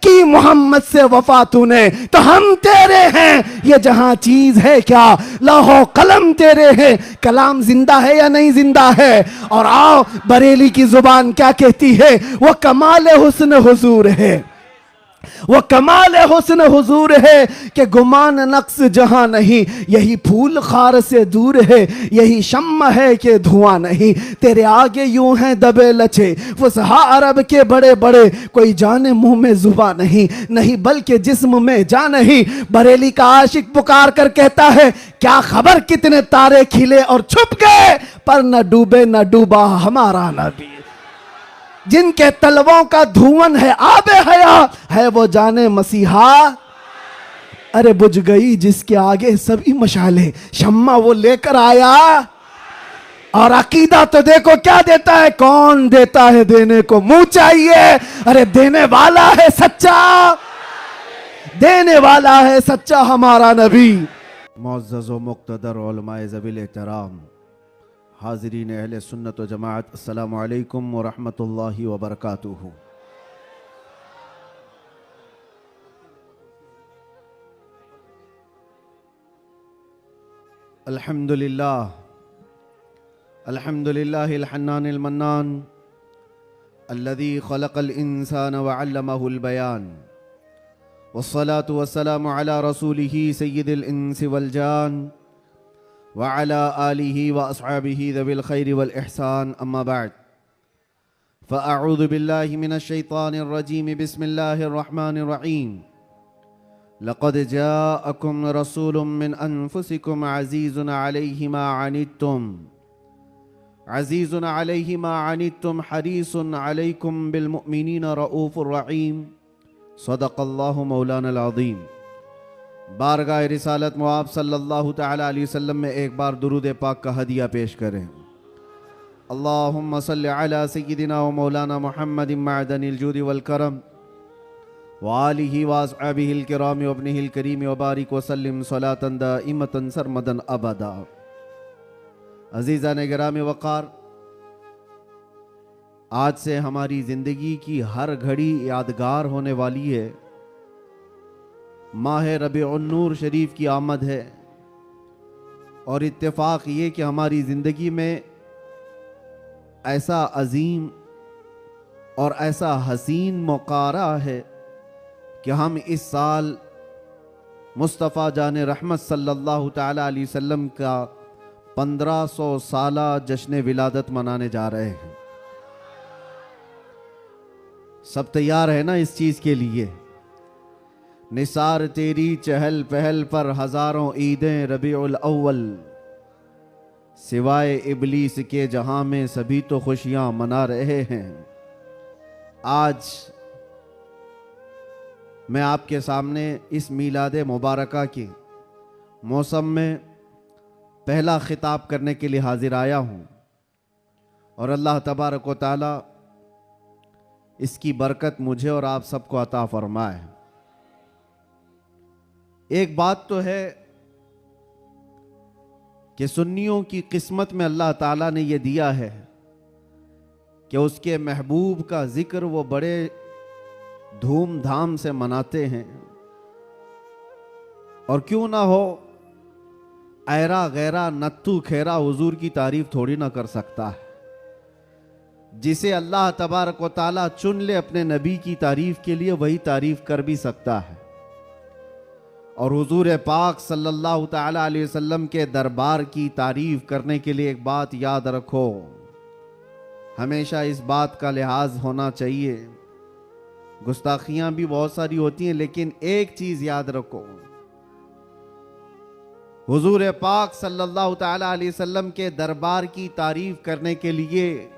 कि मोहम्मद से वफा तूने तो हम तेरे हैं, ये जहां चीज है क्या लौहो कलम तेरे हैं। कलाम जिंदा है या नहीं जिंदा है? और आओ बरेली की जुबान क्या कहती है, वो कमाल हुस्न हुजूर है, वो कमाल हुस्न हुजूर है कि गुमान नक्स जहां नहीं, यही फूल खार से दूर है, यही शम्मा है कि धुआं नहीं। तेरे आगे यूं हैं दबे लचे फुसहा अरब के बड़े बड़े, कोई जाने मुंह में जुबा नहीं, नहीं बल्कि जिस्म में जान नहीं। बरेली का आशिक पुकार कर कहता है, क्या खबर कितने तारे खिले और छुप गए, पर न डूबे न डूबा हमारा नबी। जिनके तलवों का धुआं है आबे हया, है वो जाने मसीहा। अरे बुझ गई जिसके आगे सभी मशाले, शम्मा वो लेकर आया। और अकीदा तो देखो क्या देता है, कौन देता है देने को मुंह चाहिए। अरे देने वाला है सच्चा, देने वाला है सच्चा हमारा नबी। मुअज़्ज़ज़ व मुक़्तदर उलमाए ज़वील एहतराम, हाज़रीन अहले सुन्नत व जमाअत, अस्सलामु अलैकुम व रहमतुल्लाहि व बरकातुहू। अल्हम्दुलिल्लाह, अल्हम्दुलिल्लाहिल हन्नानिल मन्नान, अल्लज़ी खलक़ल इंसान व अल्लमहुल बयान, वस्सलातु वस्सलामु अला रसूलिही सय्यिदिल इंसि वल जान व अला आलिही व अस्हाबिही ज़विल खैरि वल इहसान, अम्मा बाद। फ़अऊज़ु बिल्लाहि मिनश शैतानिर रजीम, बिस्मिल्लाहिर रहमानिर रहीम। लक़द जाअकुम रसूलुम मिन अनफुसिकुम अज़ीज़ुन अलैहि मा अनित्तुम, अज़ीज़ुन अलैहि मा अनित्तुम हरीसुन अलैकुम बिल मुमिनीना रऊफ़ुर रहीम। सदक़ल्लाहु मौलाना अज़ीम। बारगाह रिसालत मुआब सल्लल्लाहु तआला अलैहि वसल्लम में एक बार दुरूद पाक का हदिया पेश करें। अल्लाहुम्मा सल्लि अला सय्यिदिना व मौलाना मुहम्मदिन मअदनिल जूदि वल करम व आलिहि व अस्हाबिहिल किराम व इब्निहिल करीम व बारिक व सल्लिम सलातन दाइमतन सरमदन अबदा। अज़ीज़ान गिरामी वक़ार, आज से हमारी ज़िंदगी की हर घड़ी यादगार होने वाली है। माह रबीउन नूर शरीफ की आमद है और इत्तेफाक ये कि हमारी ज़िंदगी में ऐसा अजीम और ऐसा हसीन मौका रहा है कि हम इस साल मुस्तफ़ा जान रहमत सल्लल्लाहु तआला अलैहि वसल्लम का 1500 साला जश्न विलादत मनाने जा रहे हैं। सब तैयार है ना इस चीज़ के लिए? निसार तेरी चहल पहल पर हजारों ईदें रबीउल अव्वल, सिवाय इबलीस के जहां में सभी तो खुशियां मना रहे हैं। आज मैं आपके सामने इस मीलाद मुबारका के मौसम में पहला खिताब करने के लिए हाजिर आया हूं और अल्लाह तबारक व तआला इसकी बरकत मुझे और आप सबको अता फरमाए। एक बात तो है कि सुन्नियों की किस्मत में अल्लाह ताला ने यह दिया है कि उसके महबूब का जिक्र वो बड़े धूमधाम से मनाते हैं। और क्यों ना हो, ऐरा गैरा नत्थु खेरा हुजूर की तारीफ थोड़ी ना कर सकता है। जिसे अल्लाह तबारक व ताला चुन ले अपने नबी की तारीफ के लिए, वही तारीफ कर भी सकता है। और हुजूर पाक सल्लल्लाहु तआला अलैहि वसल्लम के दरबार की तारीफ करने के लिए एक बात याद रखो, हमेशा इस बात का लिहाज होना चाहिए। गुस्ताखियां भी बहुत सारी होती हैं, लेकिन एक चीज याद रखो, हुजूर पाक सल्लल्लाहु तआला अलैहि वसल्लम के दरबार की तारीफ करने के लिए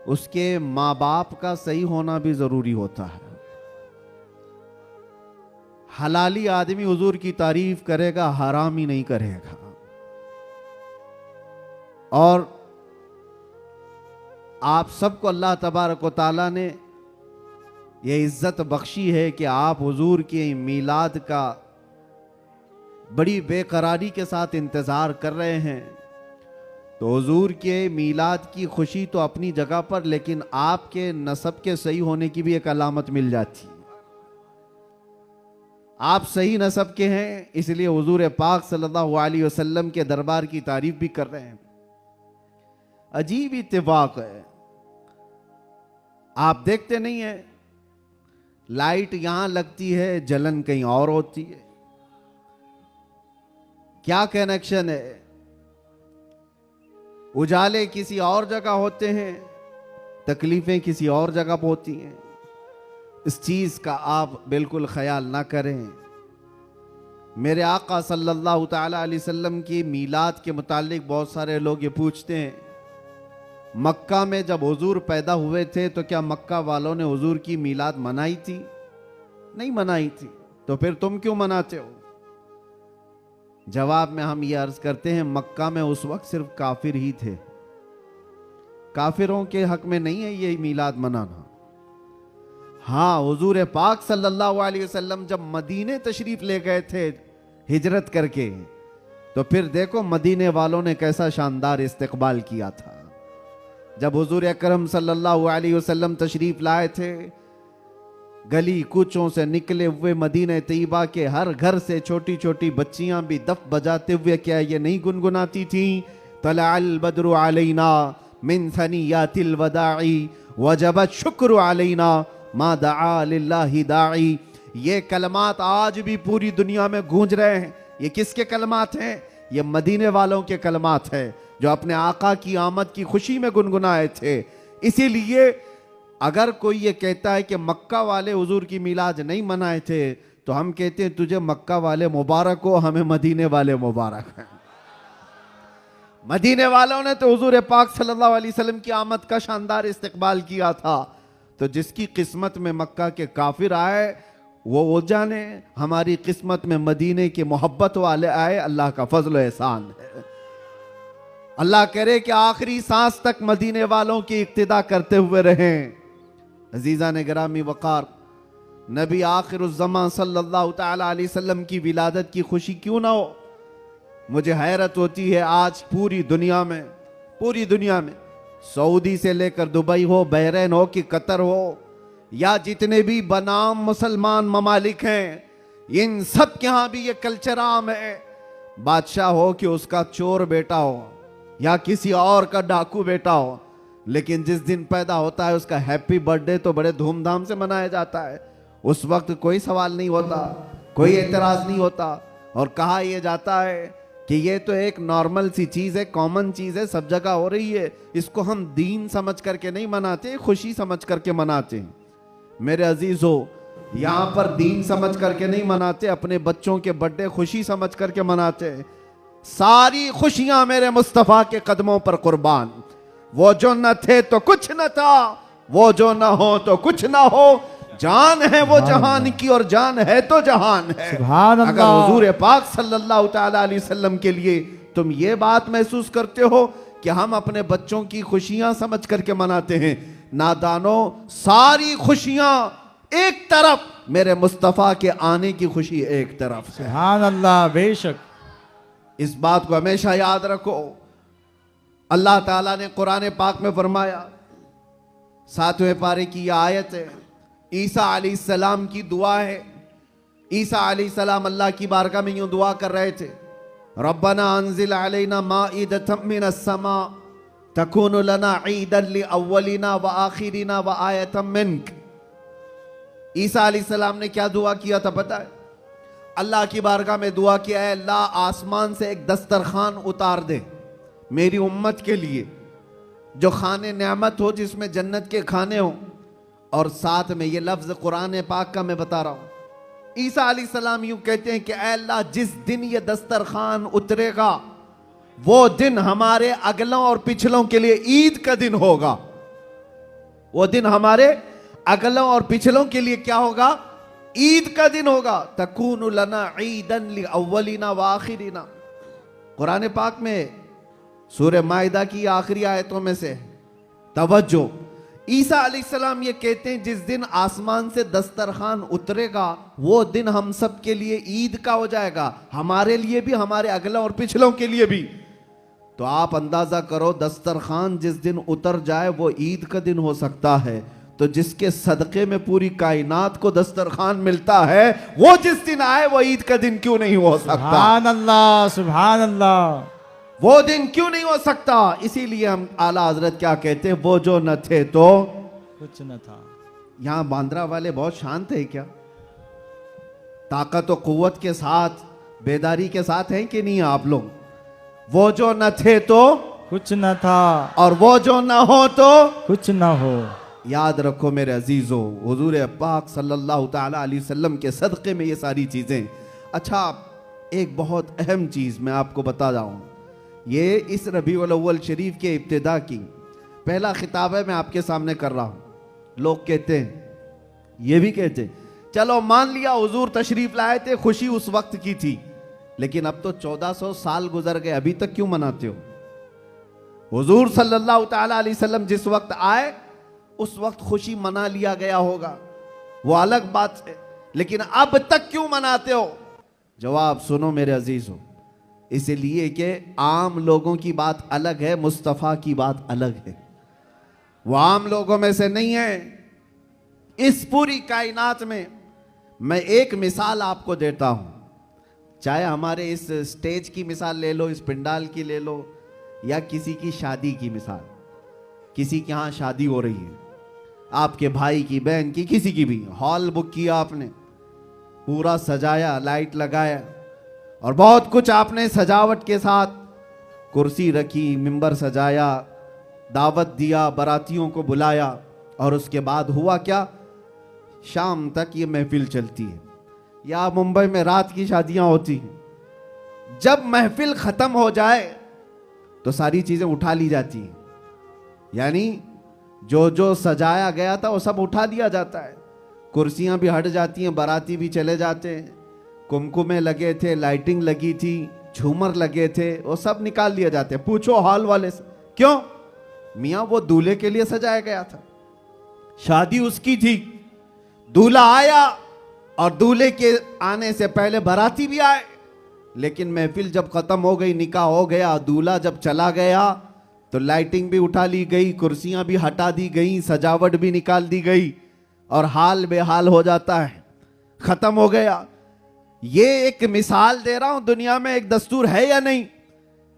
उसके माँ बाप का सही होना भी जरूरी होता है। हलाली आदमी हुजूर की तारीफ करेगा, हरामी नहीं करेगा। और आप सबको अल्लाह तबारक व तआला ने यह इज्जत बख्शी है कि आप हुजूर के मीलाद का बड़ी बेकरारी के साथ इंतजार कर रहे हैं। तो हुजूर के मीलाद की खुशी तो अपनी जगह पर, लेकिन आपके नसब के सही होने की भी एक अलामत मिल जाती। आप सही नसब के हैं, इसलिए हुजूर पाक सल्लल्लाहु अलैहि वसल्लम के दरबार की तारीफ भी कर रहे हैं। अजीब इत्तेफाक है, आप देखते नहीं है, लाइट यहां लगती है, जलन कहीं और होती है। क्या कनेक्शन है? उजाले किसी और जगह होते हैं, तकलीफें किसी और जगह पर होती हैं। इस चीज का आप बिल्कुल ख्याल ना करें। मेरे आका सल्लल्लाहु ताला अलैहि वसल्लम की मीलाद के मुतालिक बहुत सारे लोग ये पूछते हैं, मक्का में जब हुजूर पैदा हुए थे तो क्या मक्का वालों ने हुजूर की मीलाद मनाई थी? नहीं मनाई थी, तो फिर तुम क्यों मनाते हो? जवाब में हम ये अर्ज करते हैं, मक्का में उस वक्त सिर्फ काफिर ही थे, काफिरों के हक में नहीं है ये मीलाद मनाना। हाँ, हुजूर पाक सल्लल्लाहु अलैहि वसल्लम जब मदीने तशरीफ ले गए थे हिजरत करके, तो फिर देखो मदीने वालों ने कैसा शानदार इस्तकबाल किया था। जब हुजूर अकरम सल्लल्लाहु अलैहि वसल्लम तशरीफ लाए थे, गली कूचों से निकले हुए मदीने तैयबा के हर घर से छोटी छोटी बच्चियां भी दफ बजाते हुए क्या ये नहीं गुनगुनाती थी, तलअल बद्रु अलैना मिन सनियातिल वदाई वजबत शुक्र अलैना मा दआ लिल्लाहि दाई। ये कलमात आज भी पूरी दुनिया में गूंज रहे हैं। ये किसके कलमात हैं? ये मदीने वालों के कलमात हैं, जो अपने आका की आमद की खुशी में गुनगुनाए थे। इसीलिए अगर कोई ये कहता है कि मक्का वाले हुजूर की मीलाद नहीं मनाए थे, तो हम कहते हैं तुझे मक्का वाले मुबारक हो, हमें मदीने वाले मुबारक हैं। मदीने वालों ने तो हुजूर पाक सल्लल्लाहु अलैहि वसल्लम की आमद का शानदार इस्तकबाल किया था। तो जिसकी किस्मत में मक्का के काफिर आए वो जाने, हमारी किस्मत में मदीने के मोहब्बत वाले आए, अल्लाह का फजल व एहसान है। अल्लाह करे कि आखिरी सांस तक मदीने वालों की इक्तिदा करते हुए रहें। अजीज़ा ने गिरामी वक़ार, नबी आखिरुज़्ज़मान सल्लल्लाहु ताला अलैहि वसल्लम की विलादत की खुशी क्यों ना हो? मुझे हैरत होती है, आज पूरी दुनिया में सऊदी से लेकर दुबई हो, बहरीन हो कि कतर हो, या जितने भी बनाम मुसलमान ममालिक हैं, इन सब के यहाँ भी ये कल्चर आम है। बादशाह हो कि उसका चोर बेटा हो या किसी और का डाकू बेटा हो, लेकिन जिस दिन पैदा होता है उसका हैप्पी बर्थडे तो बड़े धूमधाम से मनाया जाता है। उस वक्त कोई सवाल नहीं होता, कोई एतराज नहीं होता, और कहा यह जाता है कि ये तो एक नॉर्मल सी चीज है, कॉमन चीज है, सब जगह हो रही है, इसको हम दीन समझ करके नहीं मनाते, खुशी समझ करके मनाते हैं। मेरे अजीजों, यहां पर दीन समझ करके नहीं मनाते, अपने बच्चों के बर्थडे खुशी समझ करके मनाते हैं। सारी खुशियां मेरे मुस्तफा के कदमों पर कुर्बान। वो जो न थे तो कुछ न था, वो जो न हो तो कुछ न हो, जान है वो जहान की और जान है तो जहान है। अगर हुजूर पाक सल्लल्लाहु ताला अलैहि वसल्लम के लिए तुम ये बात महसूस करते हो कि हम अपने बच्चों की खुशियां समझ करके मनाते हैं, नादानों, सारी खुशियां एक तरफ, मेरे मुस्तफा के आने की खुशी एक तरफ। सुभान अल्लाह, बेशक। इस बात को हमेशा याद रखो। अल्लाह ताला ने कुरान पाक में फरमाया, 7वें पारे की यह आयत है, ईसा अलैहिस्सलाम की दुआ है। ईसा अलैहिस्सलाम अल्लाह की बारगाह में यूं दुआ कर रहे थे, रब्बना अंजिल अलैना माइदतम मिनस समा तकूनु लना ईदन लिअव्वलिना व आखिरिना व आयतम मिनक। ईसा अलैहिस्सलाम ने क्या दुआ किया था पता है? अल्लाह की बारगाह में दुआ किया है, अल्लाह आसमान से एक दस्तरखान उतार दे मेरी उम्मत के लिए, जो खाने नेमत हो, जिसमें जन्नत के खाने हो। और साथ में ये लफ्ज कुरान पाक का मैं बता रहा हूं। ईसा अलैहिस्सलाम यूं कहते हैं कि ऐ अल्लाह, जिस दिन ये दस्तरखान उतरेगा वो दिन हमारे अगलों और पिछलों के लिए ईद का दिन होगा। वो दिन हमारे अगलों और पिछलों के लिए क्या होगा? ईद का दिन होगा। तकूनु लना ईदन लिअव्वलिना व आखिरिना। कुरान पाक में सूरह माइदा की आखिरी आयतों में से तवज्जो, ईसा अलैहिस्सलाम ये कहते हैं, जिस दिन आसमान से दस्तरखान उतरेगा वो दिन हम सब के लिए ईद का हो जाएगा, हमारे लिए भी, हमारे अगला और पिछलों के लिए भी। तो आप अंदाजा करो दस्तरखान जिस दिन उतर जाए वो ईद का दिन हो सकता है, तो जिसके सदक़े में पूरी कायनात को दस्तरखान मिलता है वो जिस दिन आए वो ईद का दिन क्यों नहीं हो सकता? सुभान अल्लाह, सुभान अल्लाह। वो दिन क्यों नहीं हो सकता? इसीलिए हम आला हजरत क्या कहते हैं, वो जो न थे तो कुछ न था। यहां बांद्रा वाले बहुत शांत है क्या? ताकत और कुव्वत के साथ बेदारी के साथ हैं कि नहीं है आप लोग? वो जो न थे तो कुछ न था और वो जो न हो तो कुछ न हो। याद रखो मेरे अजीजों, हुजूर पाक सल्लल्लाहु ताला अलैहि वसल्लम के सदक़े में ये सारी चीजें। अच्छा, एक बहुत अहम चीज मैं आपको बता रहा हूं, ये इस रबीउल अव्वल शरीफ के इब्तिदा की पहला खिताब है, मैं आपके सामने कर रहा हूं। लोग कहते हैं, ये भी कहते हैं, चलो मान लिया हुजूर तशरीफ लाए थे, खुशी उस वक्त की थी, लेकिन अब तो 1400 साल गुजर गए, अभी तक क्यों मनाते हो? हुजूर सल्लल्लाहु ताला अलैहि वसल्लम जिस वक्त आए उस वक्त खुशी मना लिया गया होगा, वो अलग बात है, लेकिन अब तक क्यों मनाते हो? जवाब सुनो मेरे अजीजों, इसलिए कि आम लोगों की बात अलग है, मुस्तफ़ा की बात अलग है। वो आम लोगों में से नहीं है। इस पूरी कायनात में मैं एक मिसाल आपको देता हूं, चाहे हमारे इस स्टेज की मिसाल ले लो, इस पिंडाल की ले लो, या किसी की शादी की मिसाल। किसी के यहाँ शादी हो रही है, आपके भाई की, बहन की, किसी की भी, हॉल बुक किया आपने, पूरा सजाया, लाइट लगाया और बहुत कुछ आपने सजावट के साथ, कुर्सी रखी, मिंबर सजाया, दावत दिया, बारातियों को बुलाया, और उसके बाद हुआ क्या? शाम तक ये महफिल चलती है, या मुंबई में रात की शादियां होती हैं। जब महफिल खत्म हो जाए तो सारी चीजें उठा ली जाती हैं, यानी जो जो सजाया गया था वो सब उठा दिया जाता है, कुर्सियां भी हट जाती हैं, बाराती भी चले जाते हैं, कुमकुमे लगे थे, लाइटिंग लगी थी, झूमर लगे थे, वो सब निकाल दिए जाते हैं। पूछो हॉल वाले से, क्यों? मियां वो दूल्हे के लिए सजाया गया था, शादी उसकी थी, दूल्हा आया और दूल्हे के आने से पहले बाराती भी आए, लेकिन महफिल जब खत्म हो गई, निकाह हो गया, दूल्हा जब चला गया तो लाइटिंग भी उठा ली गई, कुर्सियां भी हटा दी गई, सजावट भी निकाल दी गई, और हाल बेहाल हो जाता है, खत्म हो गया। ये एक मिसाल दे रहा हूं, दुनिया में एक दस्तूर है या नहीं,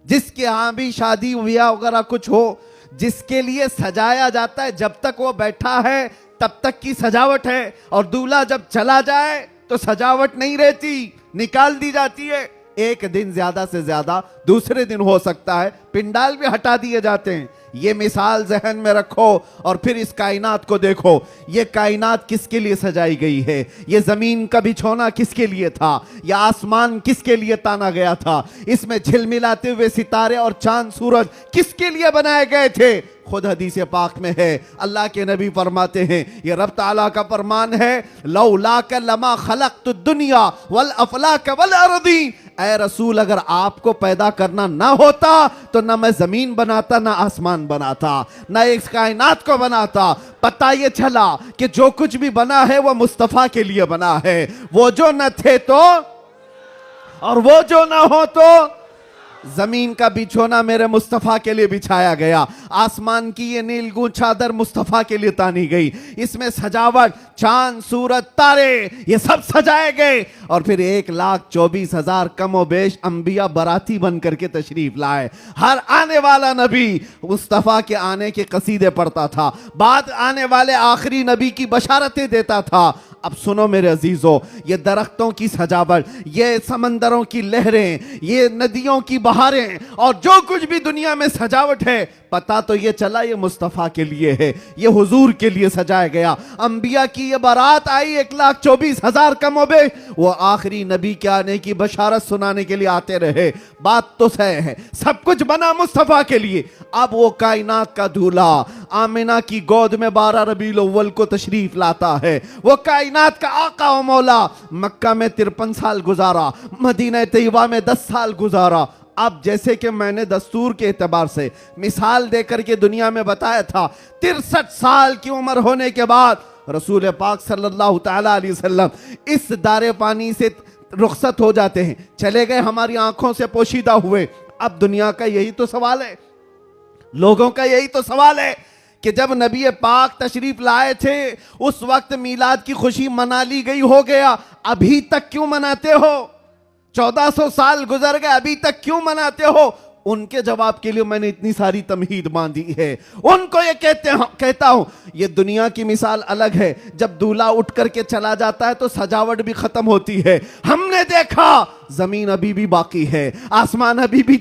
जिसके यहां भी शादी ब्याह वगैरह कुछ हो, जिसके लिए सजाया जाता है, जब तक वो बैठा है तब तक की सजावट है, और दूल्हा जब चला जाए तो सजावट नहीं रहती, निकाल दी जाती है। एक दिन ज्यादा से ज्यादा दूसरे दिन हो सकता है, पिंडाल भी हटा दिए जाते हैं। ये मिसाल जहन में रखो और फिर इस कायनात को देखो, ये कायनात किसके लिए सजाई गई है? ये जमीन का बिछोना किसके लिए था? यह आसमान किसके लिए ताना गया था? इसमें झिलमिलाते हुए सितारे और चांद सूरज किसके लिए बनाए गए थे? खुद हदीस पाक में है, अल्लाह के नबी फरमाते हैं, ये रब ताला का फरमान है, लौलाक लमा खलक़तु दुनिया वल अफलाक वल अर्दी। ऐ रसूल, अगर आपको पैदा करना ना होता तो ना मैं जमीन बनाता, ना आसमान बनाता, ना इस कायनात को बनाता। पता ये चला कि जो कुछ भी बना है वो मुस्तफा के लिए बना है। वो जो न थे तो और वो जो ना हो तो जमीन का बिछोना मेरे मुस्तफा के लिए बिछाया गया, आसमान की ये नीलगू चादर मुस्तफा के लिए तानी गई, इसमें सजावट, चांद सूरज तारे ये सब सजाए गए, और फिर 1,24,000 कमो बेश अंबिया बराती बन करके तशरीफ लाए। हर आने वाला नबी मुस्तफा के आने के कसीदे पढ़ता था, बाद आने वाले आखिरी नबी की बशारतें देता था। अब सुनो मेरे अजीजों, ये दरख्तों की सजावट, ये समंदरों की लहरें, ये नदियों की बहारें, और जो कुछ भी दुनिया में सजावट है, पता तो ये चला ये मुस्तफ़ा के लिए है, ये हुजूर के लिए सजाया गया। अंबिया की ये बारात आई 1,24,000 कमोबे, वो आखिरी नबी के आने की बशारत सुनाने के लिए आते रहे। बात तो सही है, सब कुछ बना मुस्तफ़ा के लिए। अब वो कायनात का दूल्हा आमिना की गोद में 12 रबीउल अव्वल को तशरीफ लाता है। वो कायनात का आका व मौला मक्का में 53 साल गुजारा, मदीना तैयबा में 10 साल गुजारा। अब जैसे कि मैंने दस्तूर के एतबार से मिसाल देकर के दुनिया में बताया था, 63 साल की उम्र होने के बाद रसूल पाक सल्लल्लाहु ताला अलैहि वसल्लम इस दारे पानी से रुखसत हो जाते हैं, चले गए, हमारी आंखों से पोशीदा हुए। अब दुनिया का यही तो सवाल है, लोगों का यही तो सवाल है कि जब नबी पाक तशरीफ लाए थे उस वक्त मीलाद की खुशी मना ली गई, हो गया, अभी तक क्यों मनाते हो? 1400 साल गुजर गए, अभी तक क्यों मनाते हो? उनके जवाब के लिए मैंने इतनी सारी तमहीद बांधी है। उनको ये कहता हूं, ये दुनिया की मिसाल अलग है। जब दूल्हा उठ करके चला जाता है तो सजावट भी खत्म होती है। हमने देखा जमीन अभी भी बाकी है, आसमान अभी भी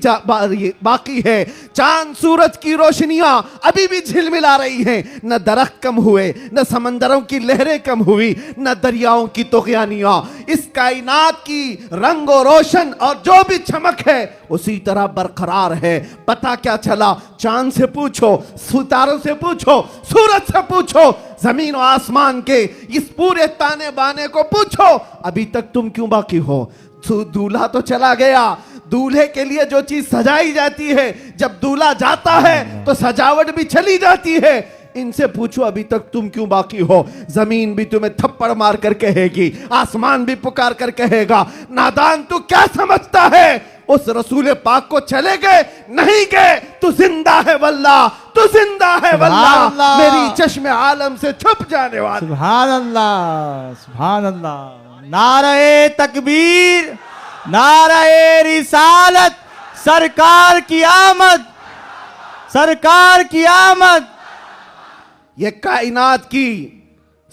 बाकी है, चांद सूरज की रोशनियां अभी भी झिलमिला रही हैं। न दरख्त कम हुए, न समंदरों की लहरें कम हुई, न दरियाओं की तुग़यानियां। इस कायनात की रंग और रोशन और जो भी चमक है उसी तरह बरकरार है। पता क्या चला? चांद से पूछो, सितारों से पूछो, सूरज से पूछो, जमीन और आसमान के इस पूरे ताने बाने को पूछो, अभी तक तुम क्यों बाकी हो? दूल्हा तो चला गया, दूल्हे के लिए जो चीज सजाई जाती है, जब दूल्हा जाता है तो सजावट भी चली जाती है। इनसे पूछो अभी तक तुम क्यों बाकी हो? जमीन भी तुम्हें थप्पड़ मार कर कहेगी, आसमान भी पुकार कर कहेगा, नादान तू क्या समझता है? उस रसूल पाक को चले गए, नहीं गए, तू जिंदा है वल्लाह, तू जिंदा है वल्लाह, मेरी चश्मे आलम से छुप जाने वाला। सुभान अल्लाह, सुभान अल्लाह। नारे तकबीर, नारे रिसालत, सरकार की आमद, सरकार की आमद। ये कायनात की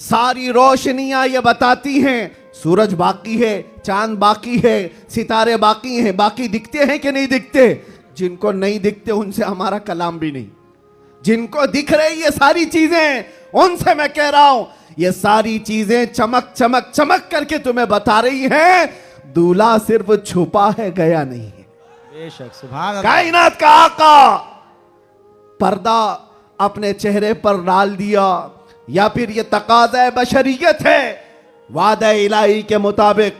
सारी रोशनियां ये बताती हैं सूरज बाकी है, चांद बाकी है, सितारे बाकी हैं। बाकी दिखते हैं कि नहीं दिखते? जिनको नहीं दिखते उनसे हमारा कलाम भी नहीं। जिनको दिख रही ये सारी चीजें, उनसे मैं कह रहा हूं, ये सारी चीजें चमक चमक चमक करके तुम्हें बता रही हैं दूल्हा सिर्फ छुपा है, गया नहीं है। बेशक, सुभान अल्लाह। कायनात का आका पर्दा अपने चेहरे पर डाल दिया, या फिर ये तकाज़ा बशरियत है वादा इलाही के मुताबिक।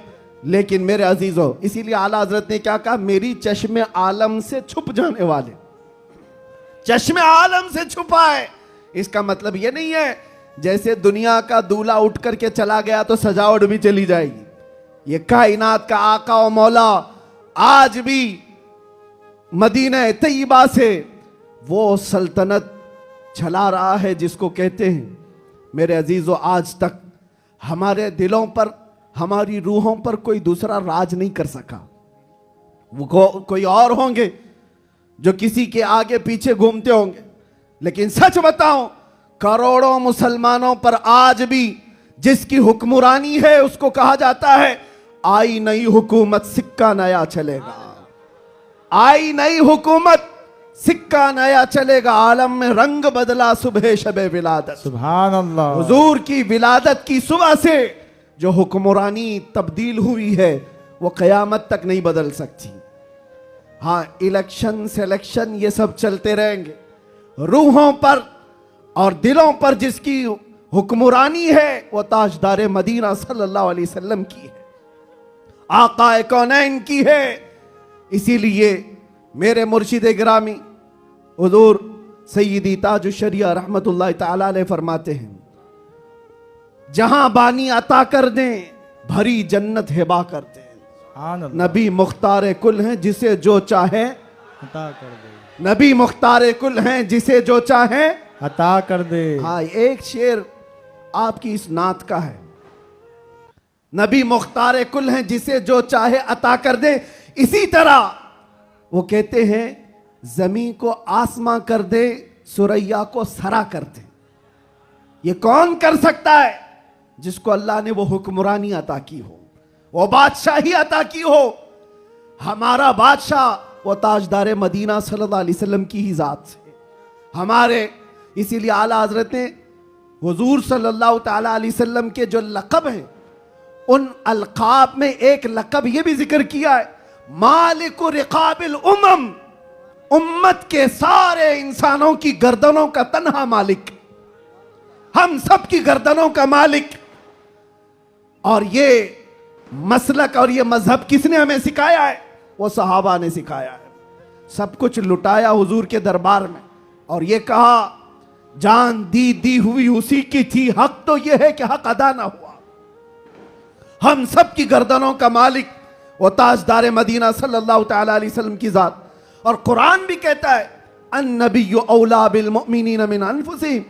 लेकिन मेरे अजीजों, इसीलिए आला हजरत ने क्या कहा? मेरी चश्मे आलम से छुप जाने वाले, चश्मे आलम से छुपा है। इसका मतलब ये नहीं है जैसे दुनिया का दूल्हा उठ करके चला गया तो सजावट भी चली जाएगी। ये कायनात का आका और मौला आज भी मदीना तैयबा से वो सल्तनत चला रहा है जिसको कहते हैं, मेरे अजीजों, आज तक हमारे दिलों पर, हमारी रूहों पर कोई दूसरा राज नहीं कर सका। वो कोई और होंगे जो किसी के आगे पीछे घूमते होंगे, लेकिन सच बताऊं, करोड़ों मुसलमानों पर आज भी जिसकी हुक्मरानी है उसको कहा जाता है आई नई हुकूमत सिक्का नया चलेगा, आई नई हुकूमत सिक्का नया चलेगा। आलम में रंग बदला सुबह शबे विलादत, सुभान अल्लाह। हुजूर की विलादत की सुबह से जो हुक्मरानी तब्दील हुई है वो कयामत तक नहीं बदल सकती। हाँ, इलेक्शन सिलेक्शन ये सब चलते रहेंगे, रूहों पर और दिलों पर जिसकी हुक्मरानी है वो ताजदार मदीना सल्लल्लाहु अलैहि वसल्लम की है, आकाए कौनैन की है। इसीलिए मेरे मुर्शिद गिरामी हुजूर सैयदी ताजुश शरिया रहमतुल्लाह तआला अलैह फरमाते हैं, जहां बानी अता कर दें भरी जन्नत हिबा कर दें। सुभान अल्लाह। नबी मुख्तार कुल हैं जिसे जो चाहे अता कर दे, नबी मुख्तार कुल हैं जिसे जो चाहे अता कर दे। हाँ, एक शेर आपकी इस नात का है, नबी मुख्तार कुल हैं जिसे जो चाहे अता कर दे। इसी तरह वो कहते हैं जमीन को आसमां कर दे, सुरैया को सरा कर दे। ये कौन कर सकता है? जिसको अल्लाह ने वो हुक्मरानी अता की हो, वो बादशाही अता की हो। हमारा बादशाह वो ताजदार मदीना सल्लल्लाहु अलैहि वसल्लम की ही जात से हमारे। इसीलिए आला हजरत ने हुजूर सल्लल्लाहु ताला अलैहि वसल्लम के जो लक़ब हैं उन अलक़ाब में एक लक़ब ये भी जिक्र किया है, मालिकु रिक़ाबिल उमम, उम्मत के सारे इंसानों की गर्दनों का तन्हा मालिक, हम सब की गर्दनों का मालिक। और ये मसलक और ये मजहब किसने हमें सिखाया है? वो सहाबा ने सिखाया है। सब कुछ लुटाया हुजूर के दरबार में और ये कहा जान दी हुई उसी की थी, हक तो ये है कि हक अदा ना हुआ। हम सब की गर्दनों का मालिक वो ताजदार मदीना सल्लल्लाहु ताला अलैहि वसल्लम की जात। और कुरान भी कहता है अन्नबिय्यु औला बिल मुमिनीन मिन अनफुसिहिम,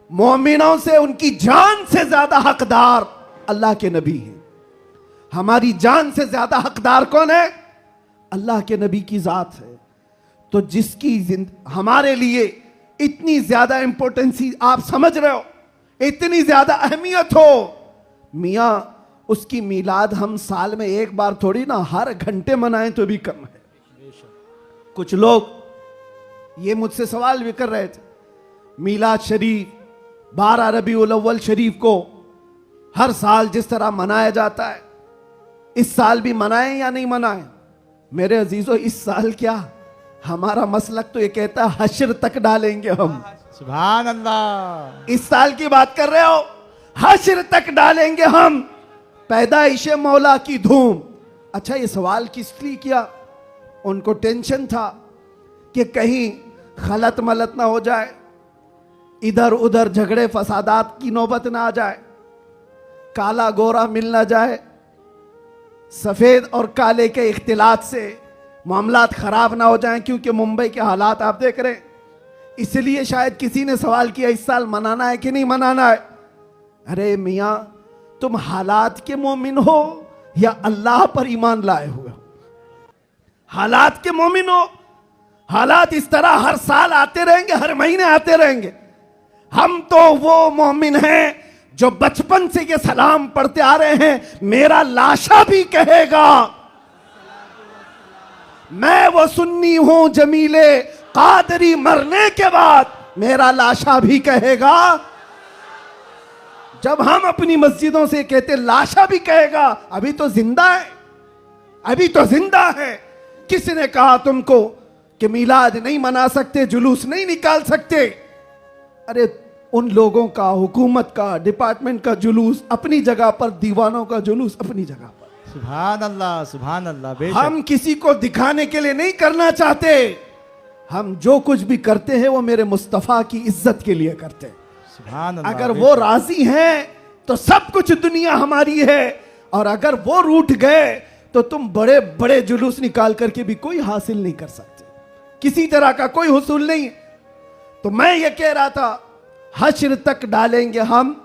मोमिनों से उनकी जान से ज्यादा हकदार अल्लाह के नबी हैं। हमारी जान से ज्यादा हकदार कौन है? अल्लाह के नबी की जात है। तो जिसकी हमारे लिए इतनी ज्यादा इंपॉर्टेंसी आप समझ रहे हो, इतनी ज्यादा अहमियत हो, मियां उसकी मीलाद हम साल में एक बार थोड़ी ना, हर घंटे मनाएं तो भी कम है। कुछ लोग ये मुझसे सवाल भी कर रहे थे, मीलाद शरीफ 12 रबीउल अव्वल शरीफ को हर साल जिस तरह मनाया जाता है, इस साल भी मनाएं या नहीं मनाएं? मेरे अजीजों, इस साल क्या, हमारा मसलक तो ये कहता है हश्र तक डालेंगे हम। सुभान अल्लाह। इस साल की बात कर रहे हो, हश्र तक डालेंगे हम, पैदाइश मौला की धूम। अच्छा, ये सवाल किस लिए किया? उनको टेंशन था कि कहीं खलत मलत ना हो जाए, इधर उधर झगड़े फसादात की नौबत ना आ जाए, काला गोरा मिल ना जाए, सफेद और काले के इख्तिलात से मामलात खराब ना हो जाएं, क्योंकि मुंबई के हालात आप देख रहे हैं। इसलिए शायद किसी ने सवाल किया इस साल मनाना है कि नहीं मनाना है। अरे मियां, तुम हालात के मोमिन हो या अल्लाह पर ईमान लाए हुए हो? हालात के मोमिन हो। हालात इस तरह हर साल आते रहेंगे, हर महीने आते रहेंगे। हम तो वो मोमिन हैं जो बचपन से ये सलाम पढ़ते आ रहे हैं, मेरा लाशा भी कहेगा मैं वो सुन्नी हूं जमीले कादरी, मरने के बाद मेरा लाशा भी कहेगा। जब हम अपनी मस्जिदों से कहते लाशा भी कहेगा, अभी तो जिंदा है, अभी तो जिंदा है। किसने कहा तुमको कि मीलाद नहीं मना सकते, जुलूस नहीं निकाल सकते? अरे उन लोगों का, हुकूमत का, डिपार्टमेंट का जुलूस अपनी जगह पर, दीवानों का जुलूस अपनी जगह पर। सुभान अल्लाह, सुभान अल्लाह। बेशक हम किसी को दिखाने के लिए नहीं करना चाहते। हम जो कुछ भी करते हैं वो मेरे मुस्तफा की इज्जत के लिए करते हैं। सुभान अल्लाह। अगर वो राजी हैं तो सब कुछ दुनिया हमारी है, और अगर वो रूठ गए तो तुम बड़े बड़े जुलूस निकाल करके भी कोई हासिल नहीं कर सकते, किसी तरह का कोई हुसूल नहीं। तो मैं ये कह रहा था, हश्र तक डालेंगे हम।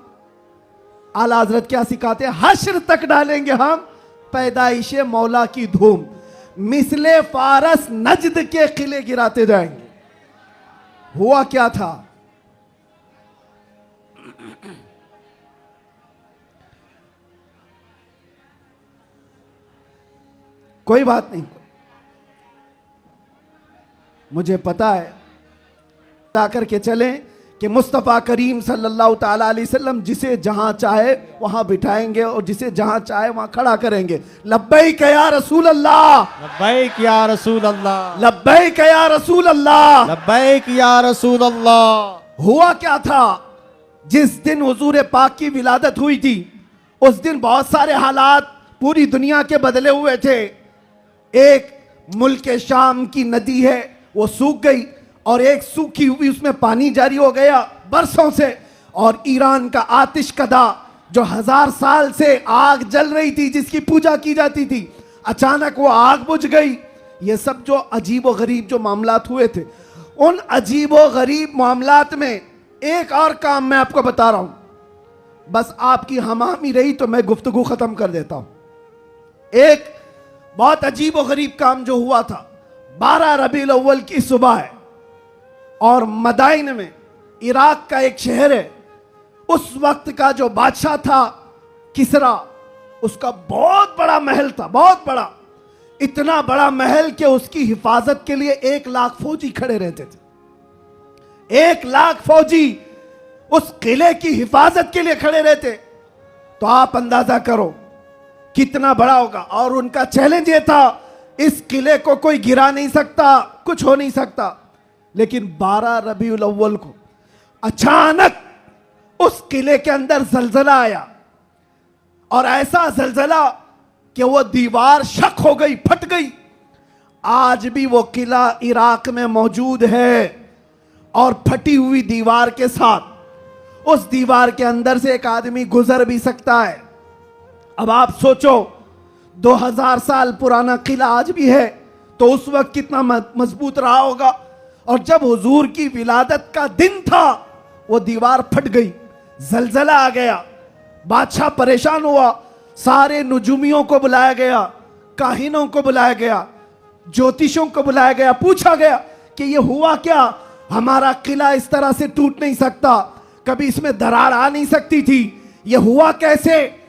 आला हजरत क्या सिखाते हैं? हश्र तक डालेंगे हम पैदाइश मौला की धूम, मिसले फारस नजद के किले गिराते जाएंगे। हुआ क्या था? कोई बात नहीं, मुझे पता है, आकर के चलें कि मुस्तफ़ा करीम सल्लल्लाहु ताला अलैहि वसल्लम जिसे जहां चाहे वहां बिठाएंगे और जिसे जहां चाहे वहां खड़ा करेंगे। लब्बैक या रसूल अल्लाह, लब्बैक या रसूल अल्लाह, लब्बैक या रसूल अल्लाह, लब्बैक या रसूल अल्लाह। हुआ क्या था? जिस दिन हुजूर पाक की विलादत हुई थी, उस दिन बहुत सारे हालात पूरी दुनिया के बदले हुए थे। एक मुल्क शाम की नदी है, वो सूख गई, और एक सूखी हुई उसमें पानी जारी हो गया बरसों से। और ईरान का आतिश कदा, जो 1000 साल से आग जल रही थी, जिसकी पूजा की जाती थी, अचानक वो आग बुझ गई। ये सब जो अजीब व गरीब जो मामलात हुए थे, उन अजीब व गरीब मामलात में एक और काम मैं आपको बता रहा हूं। बस आपकी हमामी रही तो मैं गुफ्तगू खत्म कर देता हूं। एक बहुत अजीब व गरीब काम जो हुआ था, 12 रबीउल अव्वल की सुबह है, और मदाइन में, इराक का एक शहर है, उस वक्त का जो बादशाह था किसरा, उसका बहुत बड़ा महल था, बहुत बड़ा। इतना बड़ा महल कि उसकी हिफाजत के लिए 1 लाख फौजी खड़े रहते थे। 1 लाख फौजी उस किले की हिफाजत के लिए खड़े रहते। तो आप अंदाजा करो कितना बड़ा होगा। और उनका चैलेंज ये था, इस किले को कोई गिरा नहीं सकता, कुछ हो नहीं सकता। लेकिन 12 रबीउल अव्वल को अचानक उस किले के अंदर जलजला आया, और ऐसा जलजला कि वो दीवार शक हो गई, फट गई। आज भी वो किला इराक में मौजूद है, और फटी हुई दीवार के साथ उस दीवार के अंदर से एक आदमी गुजर भी सकता है। अब आप सोचो, 2000 साल पुराना किला आज भी है, तो उस वक्त कितना मजबूत रहा होगा। और जब हुजूर की विलादत का दिन था, वो दीवार फट गई, जलजला आ गया, बादशाह परेशान हुआ, सारे नुजुमियों को बुलाया गया, काहिनों को बुलाया गया, ज्योतिषों को बुलाया गया, पूछा गया कि ये हुआ क्या, हमारा किला इस तरह से टूट नहीं सकता, कभी इसमें दरार आ नहीं सकती थी, ये हुआ कैसे,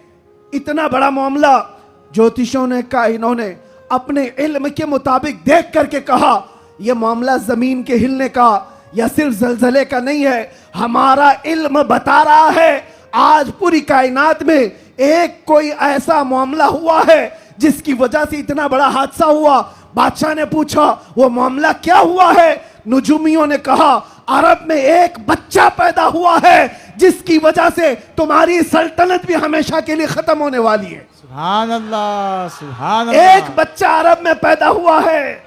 इतना बड़ा मामला। ज्योतिषों ने, काहिनों ने अपने इल्म के मुताबिक देख करके कहा, यह मामला जमीन के हिलने का या सिर्फ जलजले का नहीं है, हमारा इल्म बता रहा है आज पूरी कायनात में एक कोई ऐसा मामला हुआ है जिसकी वजह से इतना बड़ा हादसा हुआ। बादशाह ने पूछा वो मामला क्या हुआ है? नुजुमियों ने कहा अरब में एक बच्चा पैदा हुआ है जिसकी वजह से तुम्हारी सल्तनत भी हमेशा के लिए खत्म होने वाली है। सुभान अल्लाह, सुभान अल्लाह। एक बच्चा अरब में पैदा हुआ है,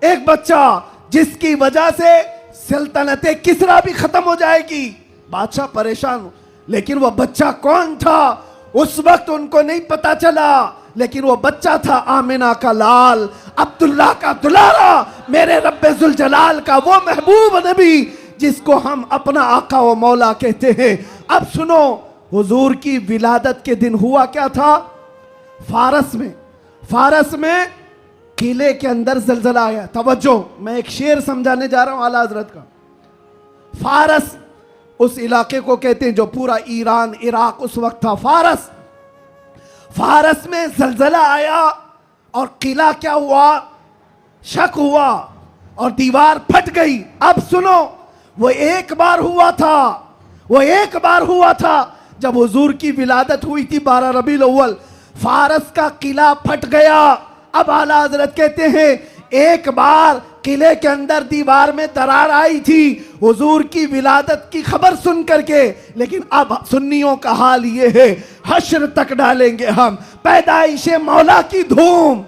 एक बच्चा जिसकी वजह से सल्तनत किसरा भी खत्म हो जाएगी। बादशाह परेशान, लेकिन वो बच्चा कौन था उस वक्त उनको नहीं पता चला, लेकिन वो बच्चा था आमिना का लाल, अब्दुल्ला का दुलारा, मेरे रब्बे जुल जलाल का वो महबूब नबी जिसको हम अपना आका व मौला कहते हैं। अब सुनो, हुजूर की विलादत के दिन हुआ क्या था? फारस में किले के अंदर जलजला आया। तवज्जो, मैं एक शेर समझाने जा रहा हूं आला हजरत का। फारस उस इलाके को कहते हैं जो पूरा ईरान इराक उस वक्त था। फारस में जलजला आया और किला क्या हुआ, शक हुआ और दीवार फट गई। अब सुनो, वो एक बार हुआ था जब हुजूर की विलादत हुई थी 12 रबीउल अव्वल, फारस का किला फट गया। अब आला हजरत कहते हैं एक बार किले के अंदर दीवार में दरार आई थी हुजूर की विलादत की खबर सुन करके, लेकिन अब सुन्नियों का हाल ये है, हश्र तक डालेंगे हम पैदाइश मौला की धूम,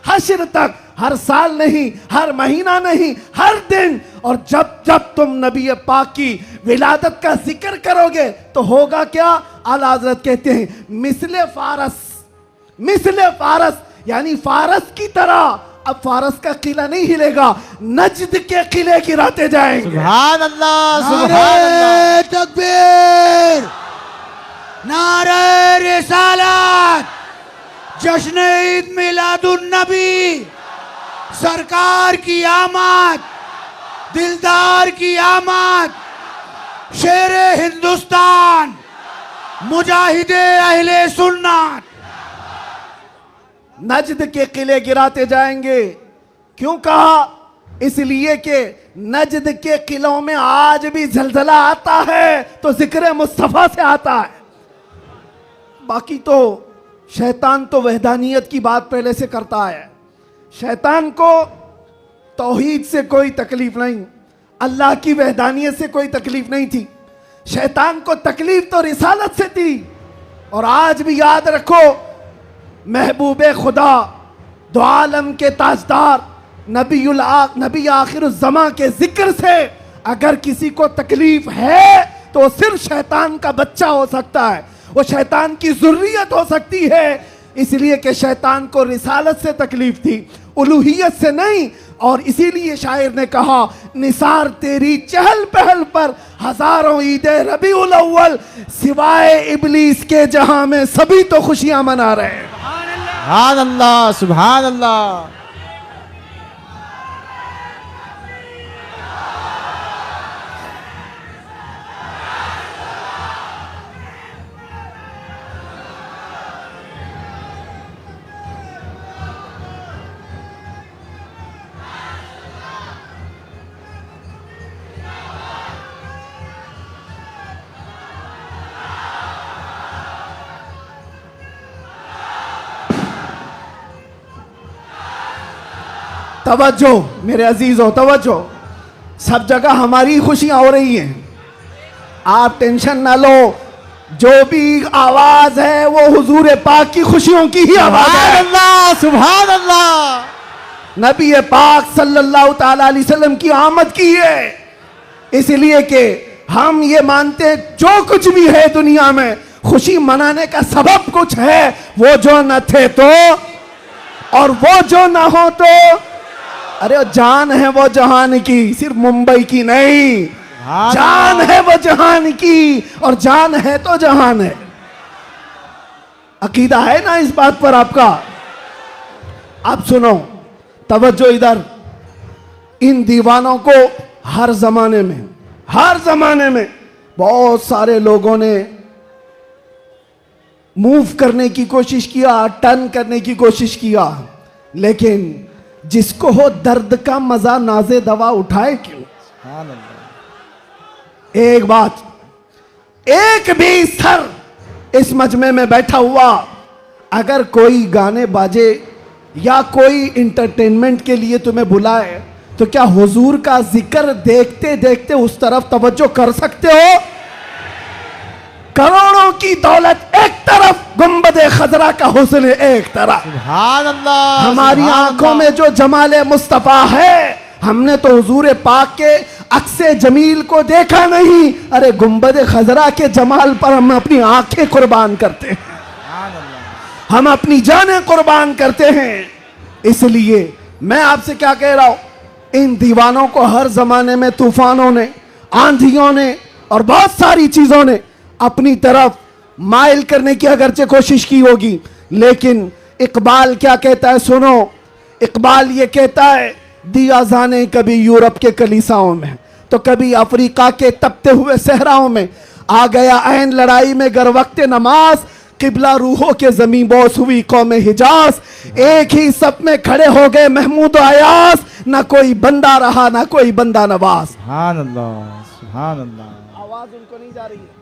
हश्र तक, हर साल नहीं, हर महीना नहीं, हर दिन। और जब जब तुम नबी पाक की विलादत का जिक्र करोगे तो होगा क्या? आला हजरत कहते हैं मिसले फारस, यानी फारस की तरह। अब फारस का किला नहीं हिलेगा, नजद के किले गिराते जाएंगे। सुभान अल्लाह, सुभान नारे अल्लाह। तकबीर, नारे रिसालत, जश्न ईद मिलादुन नबी, सरकार की आमद, दिलदार की आमद, शेरे हिंदुस्तान, मुजाहिदे अहले सुन्नत। नजद के किले गिराते जाएंगे। क्यों कहा? इसलिए कि नजद के किलों में आज भी जलजला आता है तो जिक्र मुस्तफा से आता है। बाकी तो शैतान तो वहदानियत की बात पहले से करता है। शैतान को तौहीद से कोई तकलीफ नहीं, अल्लाह की वहदानियत से कोई तकलीफ नहीं थी। शैतान को तकलीफ तो रिसालत से थी। और आज भी याद रखो, महबूबे खुदा, दो आलम के ताजदार, नबी आखिरुज़्ज़मा के जिक्र से अगर किसी को तकलीफ है तो वो सिर्फ शैतान का बच्चा हो सकता है, वो शैतान की ज़ुर्रियत हो सकती है। इसलिए कि शैतान को रिसालत से तकलीफ थी, उलूहियत से नहीं। और इसीलिए शायर ने कहा निसार तेरी चहल पहल पर हजारों ईदे रबीउल अव्वल, सिवाय इबलीस के जहां में सभी तो खुशियां मना रहे हैं। सुभान अल्लाह, सुभान अल्लाह। तवज्जो मेरे अजीजों, तवज्जो, सब जगह हमारी खुशियां हो रही हैं, आप टेंशन ना लो। जो भी आवाज है वो हुजूर पाक की खुशियों की ही आवाज सुभान है। अल्लाह, सुभान अल्लाह। नबी पाक सल्लल्लाहु ताला अलैहि वसल्लम की आमद की है, इसलिए कि हम ये मानते हैं जो कुछ भी है दुनिया में खुशी मनाने का सबब कुछ है। वो जो न थे तो, और वो जो ना हो तो, अरे जान है वो जहान की, सिर्फ मुंबई की नहीं, जान है वो जहान की, और जान है तो जहान है। अकीदा है ना इस बात पर आपका? आप सुनो, तवज्जो इधर। इन दीवानों को हर जमाने में बहुत सारे लोगों ने मूव करने की कोशिश किया, टर्न करने की कोशिश किया, लेकिन जिसको हो दर्द का मजा नाजे दवा उठाए क्यों? एक बात, एक भी स्तर इस मजमे में बैठा हुआ अगर कोई गाने बाजे या कोई इंटरटेनमेंट के लिए तुम्हें बुलाए तो क्या हुजूर का जिक्र देखते देखते उस तरफ तवज्जो कर सकते हो? करोड़ों की दौलत एक तरफ, गुंबद खजरा का हुस्न एक तरफ। सुभान अल्लाह। हमारी सुभान आंखों अल्लाह। में जो जमाले मुस्तफा है, हमने तो हुजूर पाक के अक्से जमील को देखा नहीं, अरे गुंबद खजरा के जमाल पर हम अपनी आंखें कुर्बान करते हैं, हम अपनी जानें कुर्बान करते हैं। इसलिए मैं आपसे क्या कह रहा हूं, इन दीवानों को हर जमाने में तूफानों ने, आंधियों ने और बहुत सारी चीजों ने अपनी तरफ माइल करने की अगरचे कोशिश की होगी, लेकिन इकबाल क्या कहता है सुनो। इकबाल ये कहता है, दिया जाने कभी यूरोप के कलीसाओं में तो कभी अफ्रीका के तपते हुए सहराओं में, आ गया ऐन लड़ाई में गर वक्त नमाज, किबला रूहों के जमी बोस हुई कौम हिजाज, एक ही सप में खड़े हो गए महमूद अयास, ना कोई बंदा रहा ना कोई बंदा नवाज। सुभान अल्लाह। सुभान अल्लाह। आवाज उनको नहीं जा रही है।